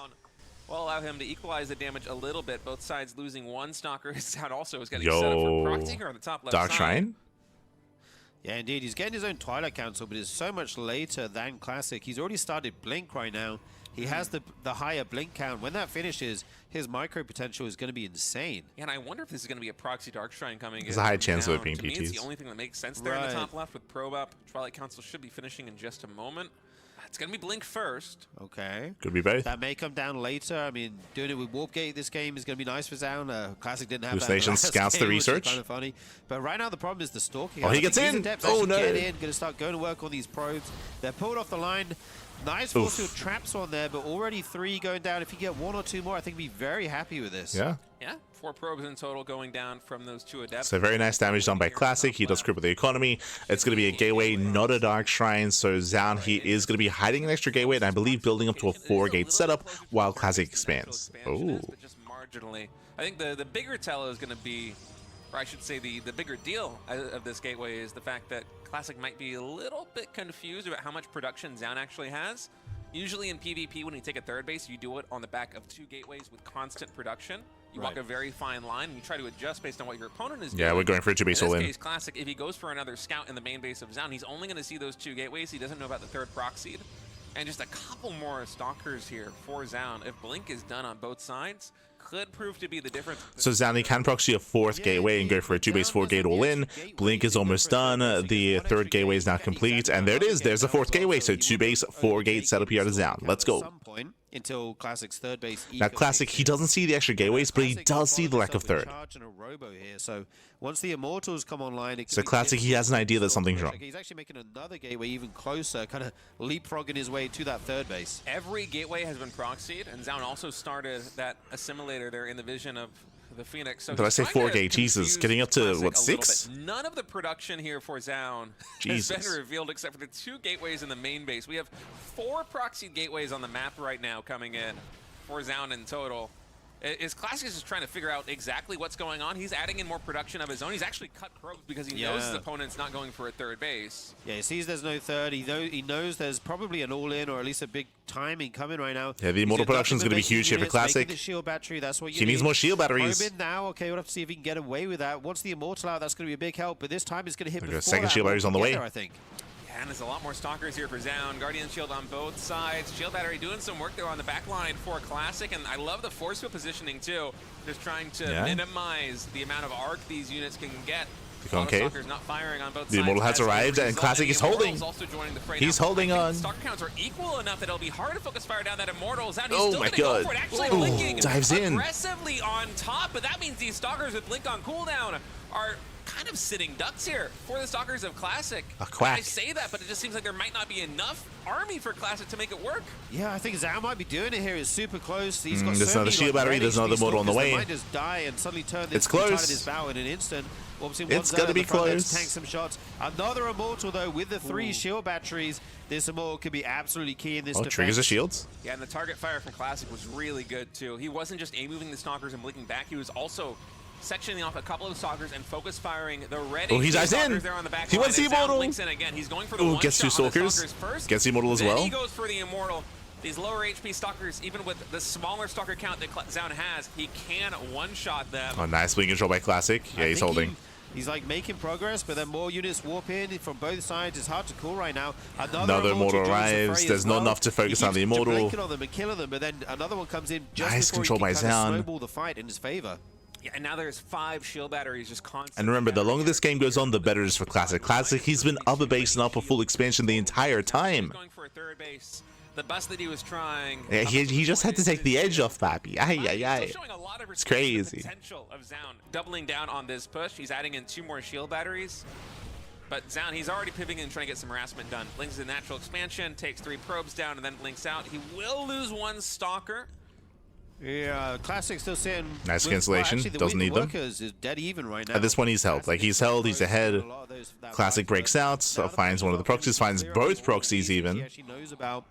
Will allow him to equalize the damage a little bit. Both sides losing one Stalker. Zoun also is getting set up for proxy here on the top left Dark side. Shrine? Yeah, indeed. He's getting his own Twilight Council, but it's so much later than Classic. He's already started Blink right now. He has the higher Blink count. When that finishes, his micro potential is going to be insane. Yeah, and I wonder if this is going to be a proxy Dark Shrine coming in. There's a high chance of it being To me, it's the PTs. only thing that makes sense there in the top left with probe up. Twilight Council should be finishing in just a moment. It's going to be Blink first. Okay. Could be both. That may come down later. I mean, doing it with Warp Gate this game is going to be nice for Zoun. Classic didn't have that. Nation scouts the research. Kind of funny. But right now the problem is the stalking. Oh, he gets in. Oh, no. Get in. Going to start going to work on these probes. They're pulled off the line. Nice force field traps on there, but already 3 going down. If you get 1 or 2 more, I think we'd be very happy with this. Yeah. Yeah, 4 probes in total going down from those 2 Adepts. So very nice damage done by Classic. He does cripple the economy. It's going to be a gateway, not a Dark Shrine. So Zoun, he is going to be hiding an extra gateway, and I believe building up to a 4-gate setup while Classic expands. Oh. Just marginally. I think the bigger tell is going to be, or I should say the bigger deal of this gateway is the fact that Classic might be a little bit confused about how much production Zoun actually has. Usually in PvP, when you take a 3rd base, you do it on the back of 2 gateways with constant production. You walk a very fine line, and you try to adjust based on what your opponent is doing. Yeah, we're going for a 2-base all in. In this case, Classic, if he goes for another scout in the main base of Zoun, he's only going to see those 2 gateways. He doesn't know about the 3rd proxied. And just a couple more Stalkers here for Zoun. If Blink is done on both sides, could prove to be the difference. So Zoun can proxy a 4th gateway and go for a 2-base 4-gate all-in. Blink is almost done. The 3rd gateway is now complete. And there it is. There's a 4th gateway. So 2-base 4-gate setup here to Zoun. Let's go. until Classic's third base. Now, Classic, he doesn't see the extra gateways, but he does see the lack of third. And a robo here. So once the Immortals come online, it So Classic, he has an idea that something's wrong. He's actually making another gateway even closer, kind of leapfrogging his way to that third base. Every gateway has been proxied, and Zoun also started that assimilator there in the vision of the Phoenix. So did I say 4K? Jesus, getting up to what, 6? None of the production here for Zoun has been revealed except for the 2 gateways in the main base. We have 4 proxied gateways on the map right now coming in for Zoun in total. Is Classic just trying to figure out exactly what's going on? He's adding in more production of his own. He's actually cut probes because he knows his opponent's not going for a third base. Yeah, he sees there's no third. He knows there's probably an all-in or at least a big timing coming right now. Yeah, the Immortal production is going to be huge here for Classic. The shield battery, that's what you he needs more shield batteries. Probe in now. Okay, we'll have to see if he can get away with that. Once the Immortal out, that's going to be a big help. But this time it's going to hit before second shield batteries on the way. I think. And there's a lot more Stalkers here for Zoun. Guardian Shield on both sides. Shield Battery doing some work there on the back line for Classic. And I love the force field positioning too. Just trying to minimize the amount of arc these units can get. Concave. Not firing on both the Immortal has arrived, and Classic is holding. He's holding on. Stalker counts are equal enough that it'll be hard to focus fire down that Immortal. Zoun, he's oh still my go god. For it. Actually blinking dives in. Aggressively on top, but that means these Stalkers with Blink on cooldown are kind of sitting ducks here for the Stalkers of Classic. A quack. I say that, but it just seems like there might not be enough army for Classic to make it work. Yeah, I think Zoun might be doing it here. He's super close. He's got there's another shield battery. There's another Immortal on the way. They might just die and suddenly turn this it's close. This bow in an instant. It's going to be close. Tank some shots. Another Immortal though with the 3 shield batteries. This Immortal could be absolutely key in this defense. Triggers the shields. Yeah, and the target fire from Classic was really good too. He wasn't just moving the Stalkers and blinking back. He was also sectioning off a couple of Stalkers and focus firing the red. Oh, he dives in. There on the back he wants the Immortal. In again. He's going for the gets 2 Stalkers. Gets the Immortal as well. Then he goes for the Immortal. These lower HP Stalkers, even with the smaller Stalker count that Zoun has, he can one-shot them. Oh, nice blink control by Classic. Yeah, he's holding. He's like making progress, but then more units warp in from both sides. It's hard to call right now. Another Immortal arrives. There's not enough to focus on the Immortal. On them and killing them, but then another one comes in just nice before control by Zoun. Snowball the fight in his favor. Yeah, and now there's 5 shield batteries just constantly. And remember, the longer this game goes on, the better it is for Classic. Classic, he's been upper base and upper full expansion the entire time. Going for a third base. The best that he was trying. Yeah, he just had to take the edge off, Pappy. It's crazy. Potential of Zoun doubling down on this push. He's adding in 2 more shield batteries. But Zoun, he's already pivoting and trying to get some harassment done. Blinks the natural expansion, takes 3 probes down, and then blinks out. He will lose 1 Stalker. Yeah, Classic still sitting. Nice cancellation. Doesn't need them. Is dead even right now. At this point, he's held. Like, he's held, he's ahead. Classic breaks out, so finds one of the proxies, finds both proxies even. He actually knows about.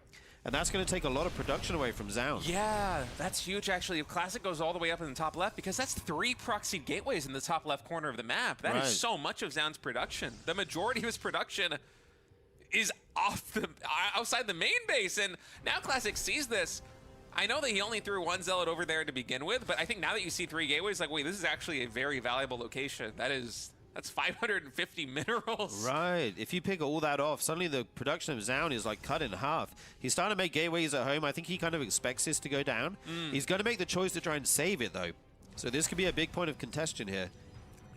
And that's going to take a lot of production away from Zoun. Yeah, that's huge actually. If Classic goes all the way up in the top left, because that's 3 proxied gateways in the top left corner of the map. That is so much of Zoun's production. The majority of his production is outside the main base, and now Classic sees this. I know that he only threw 1 Zealot over there to begin with, but I think now that you see 3 gateways, like, wait, this is actually a very valuable location. That's 550 minerals. Right. If you pick all that off, suddenly the production of Zoun is like cut in half. He's starting to make gateways at home. I think he kind of expects this to go down. He's going to make the choice to try and save it, though. So this could be a big point of contention here.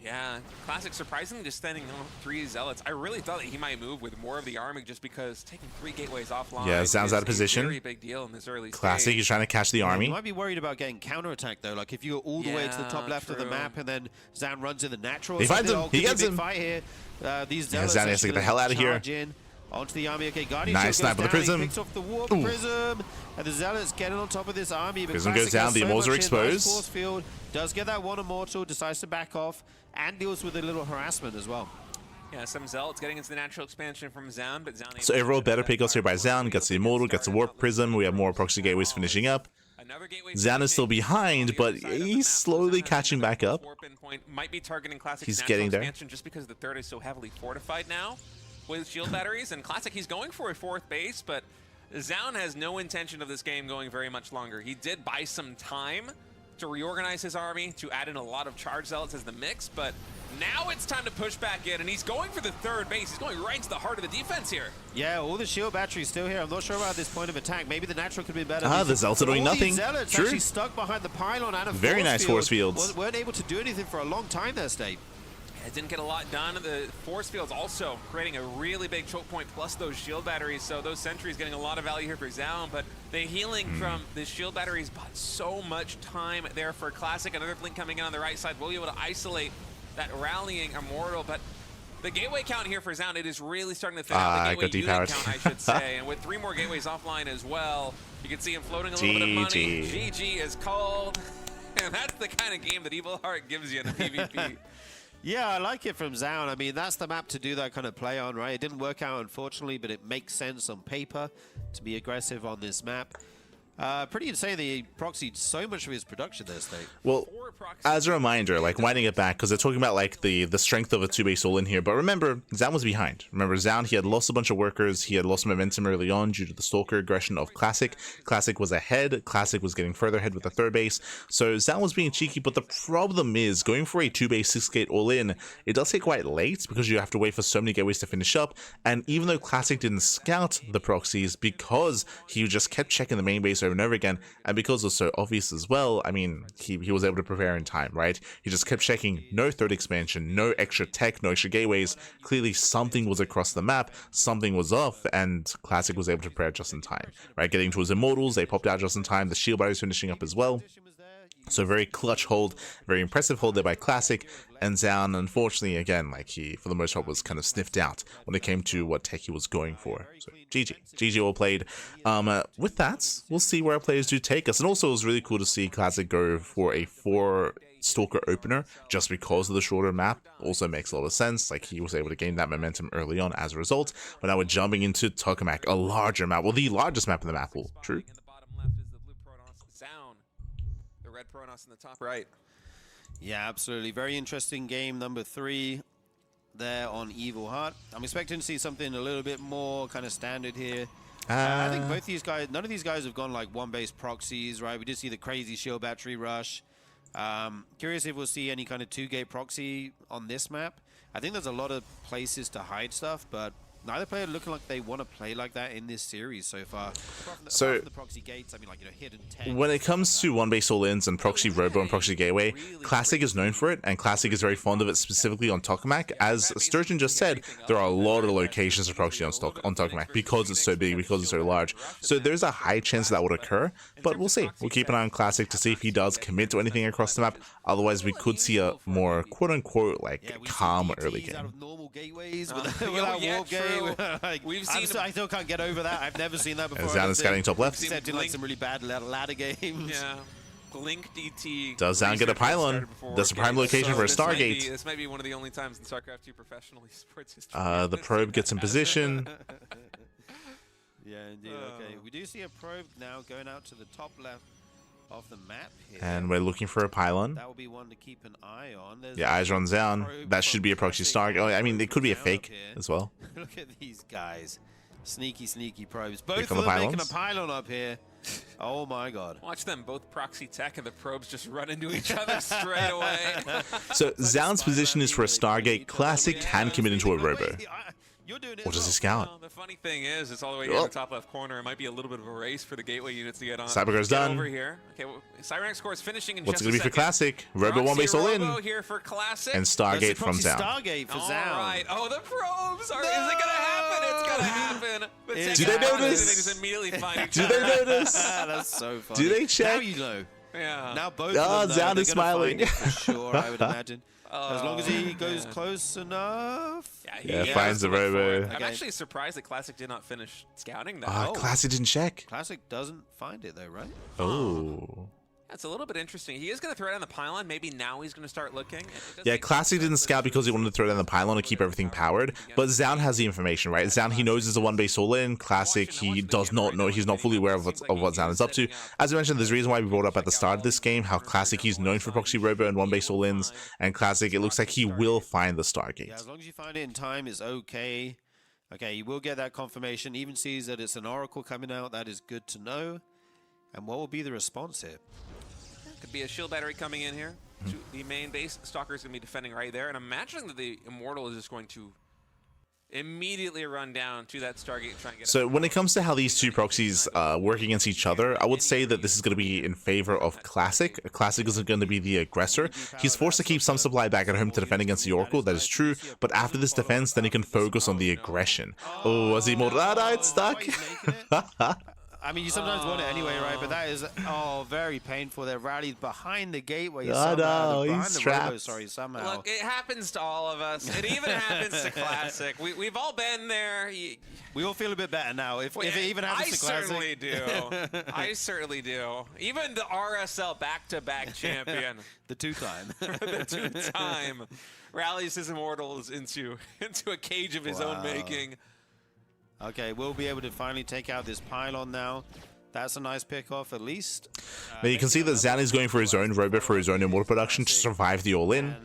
Yeah, Classic surprisingly just standing on 3 Zealots. I really thought that he might move with more of the army just because taking 3 gateways offline. Yeah, Zoun's out of position. Very big deal in this early Classic, stage. he's trying to catch the army. You might be worried about getting counterattacked though. Like if you go all the way to the top left of the map and then Zoun runs in the natural. He finds him. He gets him. Fight here. These Zealots Zoun has to get the hell out of here. Onto the army. Okay, Guardian nice snipe with the prism. He picks off the warp prism, and the Zealots getting on top of this army. But prism goes down. The Immortals are exposed. Force field does get that 1 Immortal, decides to back off, and deals with a little harassment as well. Yeah, some Zealots getting into the natural expansion from Zoun, but Zoun. So overall, better pickups here by Zoun. Gets the Immortal, gets the warp prism. We have more proxy gateways finishing up. Zoun is still behind, but he's slowly catching back up. Might be targeting Classic. He's getting there. Just because the third is so heavily fortified now with shield batteries, and Classic, he's going for a 4th base, but Zoun has no intention of this game going very much longer. He did buy some time to reorganize his army, to add in a lot of charge zealots as the mix, but now it's time to push back in, and he's going for the 3rd base. He's going right into the heart of the defense here. Yeah, all the shield batteries still here. I'm not sure about this point of attack. Maybe the natural could be better. The Zealots are doing nothing. Zealots True. Actually stuck behind the pylon and a very nice force fields. Weren't able to do anything for a long time there, State. It didn't get a lot done. The force field's also creating a really big choke point, plus those shield batteries. So those sentries getting a lot of value here for Zoun, but the healing from the shield batteries bought so much time there for Classic. Another blink coming in on the right side. Will be able to isolate that rallying Immortal, but the gateway count here for Zoun, it is really starting to thin out. The gateway unit count, I should say. And with 3 more gateways offline as well, you can see him floating a little bit of money. GG is called. And that's the kind of game that Evil Heart gives you in the PvP. Yeah, I like it from Zoun. I mean, that's the map to do that kind of play on, right? It didn't work out, unfortunately, but it makes sense on paper to be aggressive on this map. Pretty insane that he proxied so much of his production there, State. Well, as a reminder, like winding it back, because they're talking about like the strength of a 2-base all in here, but remember, Zoun was behind. Remember, Zoun, he had lost a bunch of workers, he had lost momentum early on due to the Stalker aggression of Classic. Classic was ahead, Classic was getting further ahead with the 3rd base, so Zoun was being cheeky, but the problem is, going for a 2-base 6-gate all in, it does take quite late, because you have to wait for so many gateways to finish up, and even though Classic didn't scout the proxies, because he just kept checking the main base over and over again, and because it was so obvious as well, I mean, he was able to prepare in time, right? He just kept checking, no 3rd expansion, no extra tech, no extra gateways. Clearly something was across the map, something was off, and Classic was able to prepare just in time, right? Getting to his Immortals, they popped out just in time, the shield barriers finishing up as well. So very clutch hold, very impressive hold there by Classic, and Zoun, unfortunately, again, like he, for the most part, was kind of sniffed out when it came to what tech he was going for. So GG all played. With that, we'll see where our players do take us. And also, it was really cool to see Classic go for a 4 Stalker opener just because of the shorter map. Also makes a lot of sense. Like he was able to gain that momentum early on as a result. But now we're jumping into Tokamak, a larger map. Well, the largest map in the map pool. True. Red Pronos in the top right. Yeah, absolutely. Very interesting game, number 3 there on Evil Heart. I'm expecting to see something a little bit more kind of standard here. I think both these guys, none of these guys have gone like 1-base proxies, right? We did see the crazy shield battery rush. Curious if we'll see any kind of 2-gate proxy on this map. I think there's a lot of places to hide stuff, but neither player looking like they want to play like that in this series so far. So, the proxy gates, I mean, like, you know, hidden tech. When it comes to 1-base all-ins and proxy robo and proxy gateway, Classic is known for it, and Classic is very fond of it specifically on Tokamak. As Sturgeon just said, there are a lot of locations for proxy on Tokamak because it's so big, because it's so large. So there's a high chance that would occur, but we'll see. We'll keep an eye on Classic to see if he does commit to anything across the map. Otherwise, we could see a more quote-unquote like calm early game. Gateways without warp gate. I still can't get over that. I've never seen that before. Zoun is scouting top left. Except in like some really bad ladder games. Yeah. Blink DT. Does Zoun get a pylon? That's a prime location for a Stargate. This might be one of the only times in StarCraft 2 professional esports history. The probe gets in position. Yeah, indeed. Okay, we do see a probe now going out to the top left of the map here. And we're looking for a pylon. That will be one to keep an eye on. Yeah, eyes are on Zoun. That should be a proxy Stargate. Oh, I mean, it could be a fake as well. Look at these guys. Sneaky probes. Both of them making a pylon up here. Oh my god. Watch them both proxy tech and the probes just run into each other straight away. So Zoun's position is for a Stargate. Classic can commit into a robo. Or does he scout? Well, the funny thing is, it's all the way here in the top left corner. It might be a little bit of a race for the gateway units to get on. Cybergar's done. Over here. Okay, well, Cybernex score is finishing in What's just it going to be for Classic? Robo 1-base all in. Here for Classic. And Stargate from Zoun. Stargate for Zoun. All right. Oh, the probes are. No! Is it going to happen? It's going to happen. Do they notice? They just immediately find each Do they notice? That's so funny. Do they check? Now you know. Yeah. Now both of them know. Zoun is smiling. For sure, I would imagine. As long as he goes close enough. Yeah, he finds the robo. I'm actually surprised that Classic did not finish scouting that. Classic didn't check. Classic doesn't find it though, right? Oh. That's a little bit interesting. He is going to throw it on the pylon. Maybe now he's going to start looking. Yeah, Classic didn't scout because he wanted to throw down the pylon to keep everything powered. But Zoun has the information, right? Zoun, he knows it's a 1-base all-in. Classic, he does not know. He's not fully aware of what Zoun is up to. As I mentioned, there's a reason why we brought up at the start of this game how Classic, he's known for proxy robo and 1-base all-ins. And Classic, it looks like he will find the Stargate. Yeah, as long as you find it in time, it's okay. Okay, you will get that confirmation. Even sees that it's an Oracle coming out. That is good to know. And what will be the response here? Could be a shield battery coming in here. The main base Stalker's going to be defending right there. And I'm imagining that the Immortal is just going to immediately run down to that Stargate and try and get So when it comes to how these two proxies work against each other, I would say that this is going to be in favor of Classic. Classic is going to be the aggressor. He's forced to keep some supply back at home to defend against the Oracle, that is true, but after this defense, then he can focus on the aggression. Oh, as he it's stuck. I mean, you sometimes want it anyway, right? But that is, very painful. They're rallied behind the gateway No, he's trapped. Somehow. Look, it happens to all of us. It even happens to Classic. We've all been there. We all feel a bit better now. If it even happens to Classic. I certainly do. I certainly do. Even the RSL back-to-back champion. The two-time. The two-time rallies his immortals into a cage of his own making. Okay, we'll be able to finally take out this pylon now. That's a nice pick-off, at least. Now you can see that Zoun is going for his own robot for his own immortal production to survive the all-in.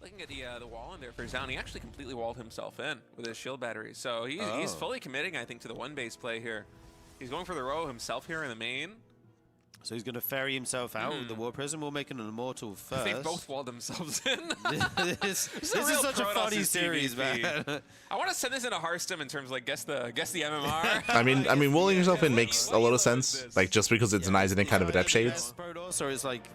Looking at the wall in there for Zoun, he actually completely walled himself in with his shield battery. So he's fully committing, I think, to the one-base play here. He's going for the row himself here in the main. So he's going to ferry himself out with the War Prism. We'll make an immortal first. They both walled themselves in. This is such a funny series, man. I want to send this into Hearthstone in terms of, like, guess the MMR. I mean, walling yourself in makes a lot of sense. Like, just because it denies any kind of adept shades. Or it's like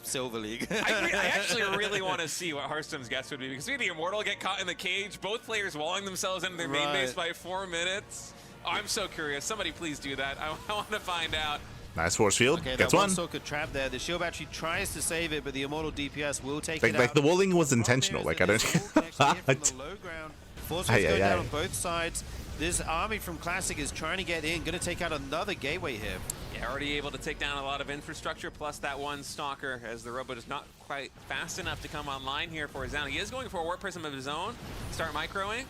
Silver League. I actually really want to see what Hearthstone's guess would be, because we had the Immortal get caught in the cage, both players walling themselves into their main base by 4 minutes. Oh, I'm so curious. Somebody please do that. I want to find out. Nice force field. Okay, gets that one. Socket trap there. The shield battery tries to save it, but the immortal DPS will take it out. Like the walling was intentional. Like I don't. Force fields go down on both sides. This army from Classic is trying to get in. Going to take out another gateway here. Yeah, already able to take down a lot of infrastructure, plus that one Stalker, as the robot is not quite fast enough to come online here for Zoun. He is going for a Warp Prism of his own. Start microing.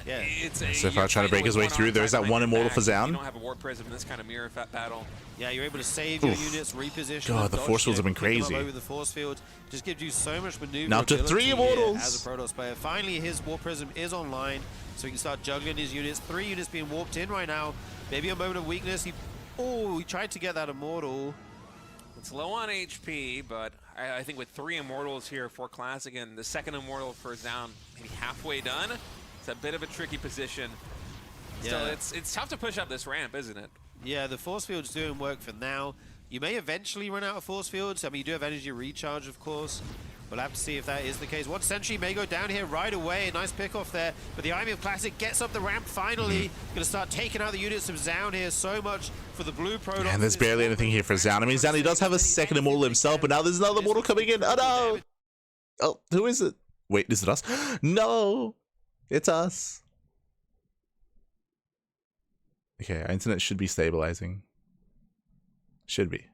Yeah. Sifar trying to break his way through. There's that one immortal for Zoun. You don't have a Warp Prism in this kind of mirror battle. Yeah, you're able to save your units, reposition. God, the force fields have been crazy. Over the force field just gives you so much maneuverability. Now to 3 immortals. As a Protoss player, finally his Warp Prism is online, so he can start juggling his units. 3 units being warped in right now. Maybe a moment of weakness. He tried to get that immortal. It's low on HP, but I think with 3 immortals here for Classic and the second immortal for Zoun, maybe halfway done. It's a bit of a tricky position. Still, it's tough to push up this ramp, isn't it? Yeah, the force field's doing work for now. You may eventually run out of force fields. I mean, you do have energy recharge, of course. We'll have to see if that is the case. One sentry may go down here right away. Nice pick off there. But the Army of Classic gets up the ramp finally. Going to start taking out the units of Zoun here. So much for the blue Protoss. And there's barely anything here for Zoun. I mean, Zoun, he does have a second immortal himself, but now there's another immortal coming in. Oh, no. Oh, who is it? Wait, is it us? No, it's us. Okay, our internet should be stabilizing. Should be.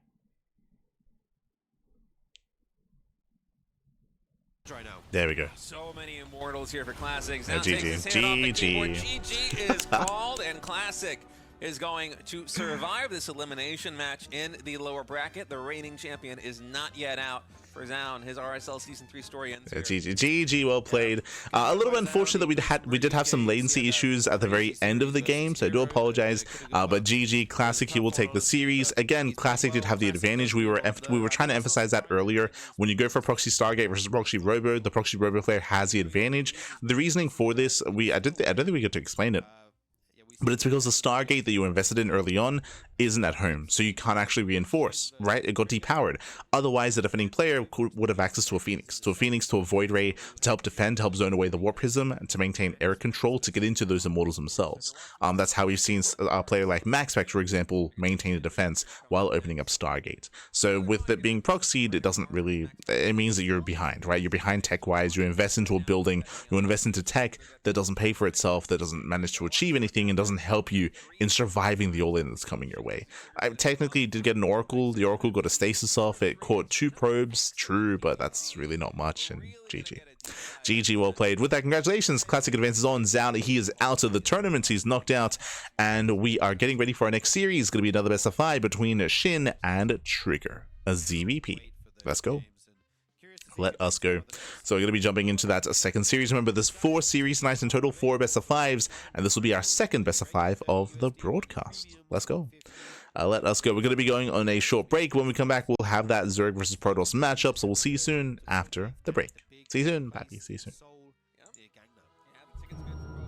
There we go. So many immortals here for Classic. Yeah, GG. GG is called, and Classic is going to survive this elimination match in the lower bracket. The reigning champion is not yet out for Zoun. His RSL Season 3 story ends here. GG, well played. A little bit unfortunate that we did have some latency issues at the very end of the game, so I do apologize. But GG, Classic, he will take the series. Again, Classic did have the advantage. We were trying to emphasize that earlier. When you go for Proxy Stargate versus Proxy Robo, the Proxy Robo player has the advantage. The reasoning for this, I don't think we get to explain it. But it's because the Stargate that you invested in early on isn't at home, so you can't actually reinforce, right? It got depowered. Otherwise, the defending player would have access to a Phoenix, to a Void Ray, to help defend, to help zone away the Warp Prism, and to maintain air control, to get into those immortals themselves. That's how we've seen a player like MaxVect, for example, maintain a defense while opening up Stargate. So with it being proxied, it means that you're behind, right? You're behind tech-wise. You invest into a building, you invest into tech that doesn't pay for itself, that doesn't manage to achieve anything, and doesn't help you in surviving the all-in that's coming your way. I technically did get an Oracle. The Oracle got a stasis off. It caught 2 probes, true, but that's really not much, and GG. GG, well played. With that, congratulations. Classic advances on Zoun. He is out of the tournament. He's knocked out, and we are getting ready for our next series. It's going to be another best of 5 between Shin and Trigger, a ZVP. Let's go. Let us go. So we're going to be jumping into that second series. Remember, there's 4 series tonight in total, 4 best of 5s, and this will be our second best of 5 of the broadcast. Let's go. Let us go. We're going to be going on a short break. When we come back, we'll have that Zerg versus Protoss matchup, so we'll see you soon after the break. See you soon, Pappy. See you soon.